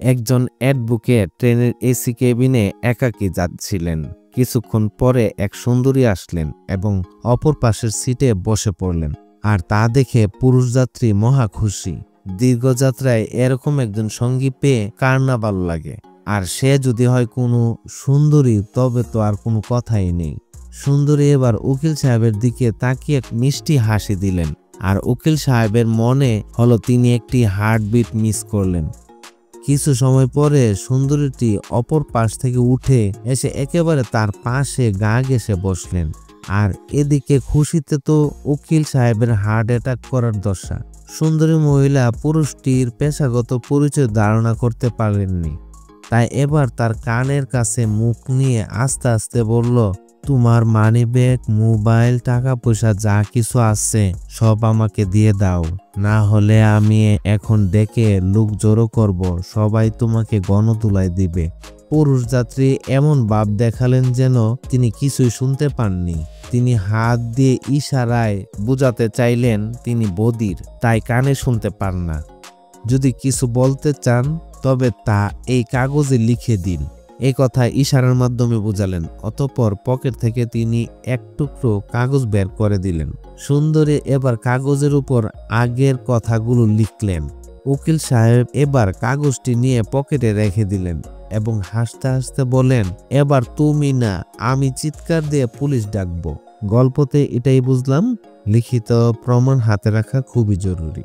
একজন অ্যাডভোকেট ট্রেনের এসি কেবিনে একাকী যাচ্ছিলেন। কিছুক্ষণ পরে এক সুন্দরী আসলেন এবং অপর পাশের সিটে বসে পড়লেন। আর তা দেখে পুরুষ যাত্রী মহা খুশি। দীর্ঘ যাত্রায় এরকম একজন সঙ্গী পেয়ে কার না ভালো লাগে। আর সে যদি হয় কোনো সুন্দরী, তবে তো আর কোনো কথাই নেই। সুন্দরী এবার উকিল সাহেবের দিকে তাকিয়ে এক মিষ্টি হাসি দিলেন। আর উকিল সাহেবের মনে হলো তিনি একটি হার্টবিট মিস করলেন। কিছু সময় পরে সুন্দরীটি অপর পাশ থেকে উঠে এসে একেবারে তার পাশে গা ঘেঁষে বসলেন। আর এদিকে খুশিতে তো উকিল সাহেবের হার্ট অ্যাটাক করার দশা। সুন্দরী মহিলা পুরুষটির পেশাগত পরিচয় ধারণা করতে পারেননি, তাই এবার তার কানের কাছে মুখ নিয়ে আস্তে আস্তে বলল, তোমার মানিব্যাগ, মোবাইল, টাকা পয়সা যা কিছু আছে সব আমাকে দিয়ে দাও, না হলে আমি এখন ডেকে লোক জড়ো করব, সবাই তোমাকে গণধোলাই দিবে। পুরুষ যাত্রী এমন ভাব দেখালেন যেন তিনি কিছুই শুনতে পাননি। তিনি হাত দিয়ে ইশারায় বোঝাতে চাইলেন তিনি বধির, তাই কানে শুনতে পান না। যদি কিছু বলতে চান তবে তা এই কাগজে লিখে দিন। এই কথা ইশারার মাধ্যমে বোঝালেন। অতঃপর পকেট থেকে তিনি এক টুকরো কাগজ বের করে দিলেন। সুন্দরী এবার কাগজের উপর আগের কথাগুলো লিখলেন। উকিল সাহেব এবার কাগজটি নিয়ে পকেটে রেখে দিলেন এবং হাসতে হাসতে বলেন, এবার তুমি না আমি চিৎকার দিয়ে পুলিশ ডাকবো। গল্পতে এটাই বুঝলাম, লিখিত প্রমাণ হাতে রাখা খুবই জরুরি।